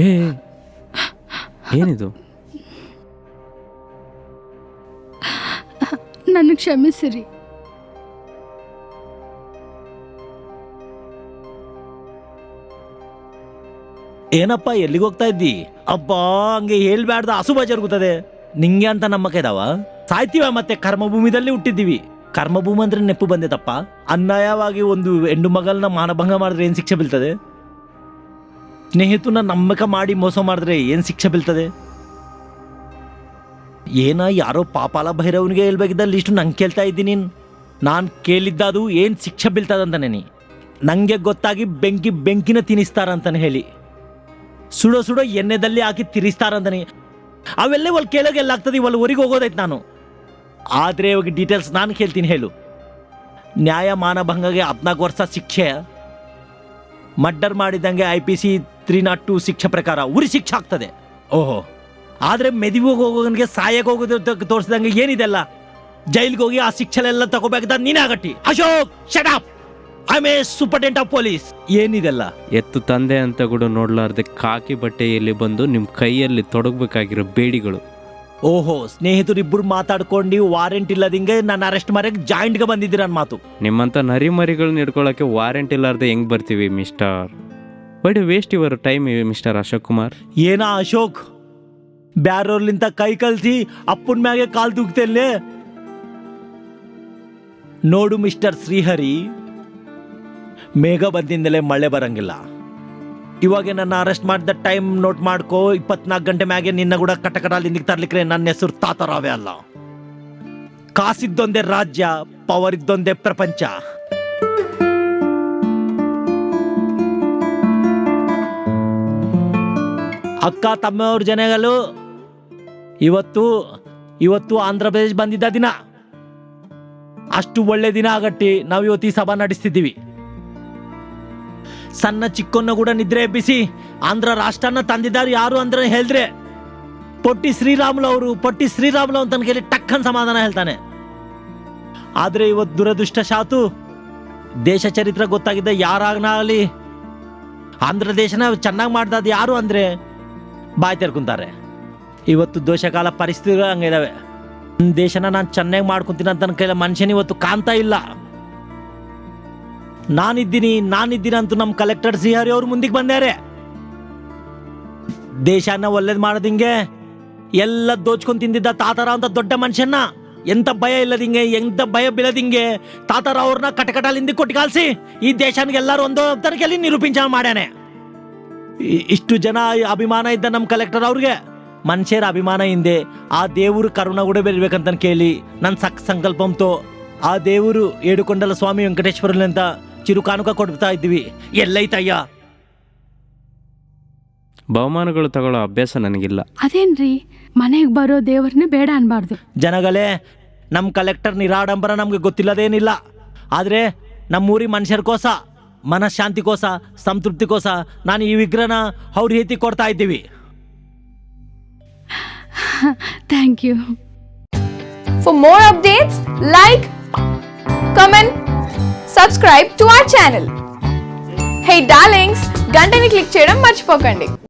ಏ ಏನಿದು? ನನಗೆ ಕ್ಷಮಿಸಿರಿ. ಏನಪ್ಪ ಎಲ್ಲಿಗೆ ಹೋಗ್ತಾ ಇದ್ದಿ? ಅಬ್ಬಾ ಹಂಗೆ ಹೇಳ್ಬ್ಯಾಡ್ದ, ಅಸುಭ ಜರುಗುತ್ತದೆ ನಿಂಗೆ ಅಂತ ನಮ್ಮ ಕೈದಾವ ಸಾಯ್ತೀವ. ಮತ್ತೆ ಕರ್ಮಭೂಮಿದಲ್ಲಿ ಹುಟ್ಟಿದ್ದೀವಿ. ಕರ್ಮಭೂಮಿ ಅಂದ್ರೆ ನೆಪ್ಪು ಬಂದಿತಪ್ಪ. ಅನ್ಯಾಯವಾಗಿ ಒಂದು ಹೆಣ್ಣು ಮಗಳನ್ನ ಮಾನಭಂಗ ಮಾಡಿದ್ರೆ ಏನ್ ಶಿಕ್ಷೆ ಬೀಳ್ತದೆ? ಸ್ನೇಹಿತನ ನಂಬಿಕೆ ಮಾಡಿ ಮೋಸ ಮಾಡಿದ್ರೆ ಏನ್ ಶಿಕ್ಷೆ ಬೀಳ್ತದೆ? ಯಾರೋ ಪಾಪಾಲ ಭೈರವನಿಗೆ ಹೇಳ್ಬೇಕಿದ್ದಲ್ಲಿ ಇಷ್ಟು ನಂಗೆ ಕೇಳ್ತಾ ಇದ್ದೀನಿ. ನಾನು ಕೇಳಿದ್ದದು ಏನ್ ಶಿಕ್ಷೆ ಬೀಳ್ತದಂತಾನೆ. ನಂಗೆ ಗೊತ್ತಾಗಿ ಬೆಂಕಿನ ತಿನ್ನಿಸ್ತಾರಂತಾನೆ ಹೇಳಿ, ಸುಡೋ ಎಣ್ಣೆದಲ್ಲಿ ಹಾಕಿ ತಿರ್ಸ್ತಾರಂತಾನೆ. ಅವೆಲ್ಲ ಇವಾಗ ಕೇಳೋಕೆ ಎಲ್ಲ ಆಗ್ತದೆ. ಇವಾಗ ಊರಿಗೆ ಹೋಗೋದೈತೆ ನಾನು. ಆದರೆ ಇವಾಗ ಡೀಟೇಲ್ಸ್ ನಾನು ಕೇಳ್ತೀನಿ, ಹೇಳು. ನ್ಯಾಯ ಮಾನಭಂಗಗೆ 14 ವರ್ಷ ಶಿಕ್ಷೆ, ಮರ್ಡರ್ ಮಾಡಿದಂಗೆ IPC 302 ಶಿಕ್ಷೆ ಪ್ರಕಾರ ಉರಿ ಶಿಕ್ಷೆ ಆಗ್ತದೆ. ಓಹೋ, ಆದರೆ ಮೆದುವಿಗೆ ಹೋಗೋನಿಗೆ ಸಾಯಕ್ಕೆ ಹೋಗೋದು ತೋರಿಸಿದಂಗೆ ಏನಿದೆಲ್ಲ? ಜೈಲ್ಗೆ ಹೋಗಿ ಆ ಶಿಕ್ಷೆಲ್ಲ ತಗೋಬೇಕಾದ ನೀನೇ ಆಗಟ್ಟಿ. Ashok shut up, I am a superintendent of police. ಏನಿದೆಲ್ಲ? ಎತ್ತು ತಂದೆ ಅಂತ ಕೂಡ ನೋಡ್ಲಾರ್ದೆ ಕಾಕಿ ಬಟ್ಟೆಯಲ್ಲಿ ಬಂದು ನಿಮ್ಮ ಕೈಯಲ್ಲಿ ತೊಡಗಬೇಕಾಗಿರೋ ಬೇಡಿಗಳು. ಓಹೋ, ಸ್ನೇಹಿತರಿಬ್ಬರು ಮಾತಾಡ್ಕೊಂಡು ವಾರೆಂಟ್ ಇಲ್ಲದಿಂಗೆ ನಾನು ಅರೆಸ್ಟ್ ಮಾಡಕ್ಕೆ ಜಾಯಿಂಟ್ಗೆ ಬಂದಿದ್ದೀರ ನನ್ನ ಮಾತು. ನಿಮ್ಮಂಥ ನರಿಮರಿಗಳನ್ನ ಹಿಡ್ಕೊಳ್ಳೋಕ್ಕೆ ವಾರೆಂಟ್ ಇಲ್ಲಾರ್ದೆ ಹೆಂಗೆ ಬರ್ತೀವಿ mister? But waste your time mister Ashok Kumar. ಏನ ಅಶೋಕ್, ಬ್ಯಾರೋರ್ಲಿಂತ ಕೈ ಕಲ್ಸಿ ಅಪ್ಪನ ಮ್ಯಾಗೆ ಕಾಲ್ ತೂಗ್ತೇನೆ ನೋಡು ಮಿಸ್ಟರ್ ಶ್ರೀಹರಿ. ಮೇಘ ಬಂದಿಂದಲೇ ಮಳೆ ಬರಂಗಿಲ್ಲ. ಇವಾಗ ನನ್ನ ಅರೆಸ್ಟ್ ಮಾಡಿದ ಟೈಮ್ ನೋಟ್ ಮಾಡ್ಕೋ. 24 ಗಂಟೆ ಮ್ಯಾಗೆ ನಿನ್ನ ಕೂಡ ಕಟಕಟಲಿಂದಿಗೆ ತರ್ಲಿಕ್ಕೆ ನನ್ನ ಹೆಸರು ತಾತರಾವೆ ಅಲ್ಲ. ಕಾಸಿದ್ದೊಂದೇ ರಾಜ್ಯ, ಪವರ್ ಇದ್ದೊಂದೇ ಪ್ರಪಂಚ. ಅಕ್ಕ ತಮ್ಮವ್ರ ಜನಗಳು, ಇವತ್ತು ಆಂಧ್ರ ಪ್ರದೇಶ ಬಂದಿದ್ದ ದಿನ. ಅಷ್ಟು ಒಳ್ಳೆ ದಿನ ಆಗಟ್ಟಿ ನಾವು ಇವತ್ತು ಈ ಸಭಾ ನಡೆಸ್ತಿದ್ದೀವಿ. ಸಣ್ಣ ಚಿಕ್ಕನ್ನ ಕೂಡ ನಿದ್ರೆ ಎಬ್ಬಿಸಿ ಆಂಧ್ರ ರಾಷ್ಟ್ರನ ತಂದಿದ್ದಾರೆ ಯಾರು ಅಂದ್ರೆ ಹೇಳಿದ್ರೆ ಪೊಟ್ಟಿ ಶ್ರೀರಾಮುಲು ಅವರು. ಪೊಟ್ಟಿ ಶ್ರೀರಾಮುಲು ಅಂತ ಕೇಳಿ ಟಕ್ಕನ್ ಸಮಾಧಾನ ಹೇಳ್ತಾನೆ. ಆದ್ರೆ ಇವತ್ತು ದುರದೃಷ್ಟಶಾತು ದೇಶ ಚರಿತ್ರೆ ಗೊತ್ತಾಗಿದ್ದ ಯಾರಾಗಲಿ ಆಂಧ್ರ ದೇಶನ ಚೆನ್ನಾಗಿ ಮಾಡ್ದದ್ದು ಯಾರು ಅಂದ್ರೆ ಬಾಯಿ ತೆರ್ಕೊಂತಾರೆ. ಇವತ್ತು ದೋಷಕಾಲ ಪರಿಸ್ಥಿತಿಗಳು ಹಂಗಿದಾವೆ. ದೇಶನ ನಾನು ಚೆನ್ನಾಗಿ ಮಾಡ್ಕೊಂತೀನಿ ಅಂತ ನನ್ನ ಕೈಲ ಮನುಷ್ಯನ ಇವತ್ತು ಕಾಣ್ತಾ ಇಲ್ಲ. ನಾನಿದ್ದೀನಿ ಅಂತ ನಮ್ಮ ಕಲೆಕ್ಟರ್ ಶ್ರೀಹರಿ ಅವರು ಮುಂದಕ್ಕೆ ಬಂದಾರೆ. ದೇಶನ ಒಳ್ಳೇದು ಮಾಡೋದಿಂಗೆ ಎಲ್ಲ ದೋಚ್ಕೊಂಡು ತಿಂದಿದ್ದ ತಾತಾರ ಅಂತ ದೊಡ್ಡ ಮನುಷ್ಯನ ಎಂತ ಭಯ ಇಲ್ಲದಿಂಗೆ, ಎಂತ ಭಯ ಬೀಳದಿಂಗೆ ತಾತಾರ ಅವ್ರನ್ನ ಕಟಕಟಲಿಂದ ಕೊಟ್ಟಿಗಾಲ್ಸಿ ಈ ದೇಶನಿಗೆ ಎಲ್ಲರೂ ಒಂದು ತರಕೆಯಲ್ಲಿ ನಿರೂಪಿಂಚ ಮಾಡ್ಯಾನೆ. ಇಷ್ಟು ಜನ ಅಭಿಮಾನ ಇದ್ದ ನಮ್ಮ ಕಲೆಕ್ಟರ್ ಅವ್ರಿಗೆ ಮನುಷ್ಯರ ಅಭಿಮಾನ ಹಿಂದೆ ಆ ದೇವರು ಕರುಣ ಕೂಡ ಬೆಳಿಬೇಕಂತ ಕೇಳಿ ನನ್ನ ಸಂಕಲ್ಪಂತೋ ಆ ದೇವರು ಏಡುಕೊಂಡಲ ಸ್ವಾಮಿ ವೆಂಕಟೇಶ್ವರಲಿಂದ ಚಿರು ಕಾನುಕ ಕೊಡ್ತಾ ಇದ್ದೀವಿ. ಎಲ್ಲೈತಯ್ಯ? ಬಹುಮಾನಗಳು ತಗೊಳ್ಳೋ ಅಭ್ಯಾಸ ನನಗಿಲ್ಲ. ಅದೇನ್ರಿ, ಮನೆಗೆ ಬರೋ ದೇವ್ರನ್ನೇ ಬೇಡ ಅನ್ಬಾರ್ದು. ಜನಗಳೇ, ನಮ್ಮ ಕಲೆಕ್ಟರ್ ನಿರಾಡಂಬರ ನಮ್ಗೆ ಗೊತ್ತಿಲ್ಲದೇನಿಲ್ಲ. ಆದರೆ ನಮ್ಮೂರಿ ಮನುಷ್ಯರ್ಕೋಸ, ಮನಃಶಾಂತಿಕೋಸ, ಸಂತೃಪ್ತಿಕೋಸ ನಾನು ಈ ವಿಗ್ರಹನ ಅವ್ರ ರೀತಿ ಕೊಡ್ತಾ ಇದ್ದೀವಿ. Thank you. For more updates, like, comment, subscribe to our channel. Hey darlings, గంటని click చేయడం మర్చిపోకండి.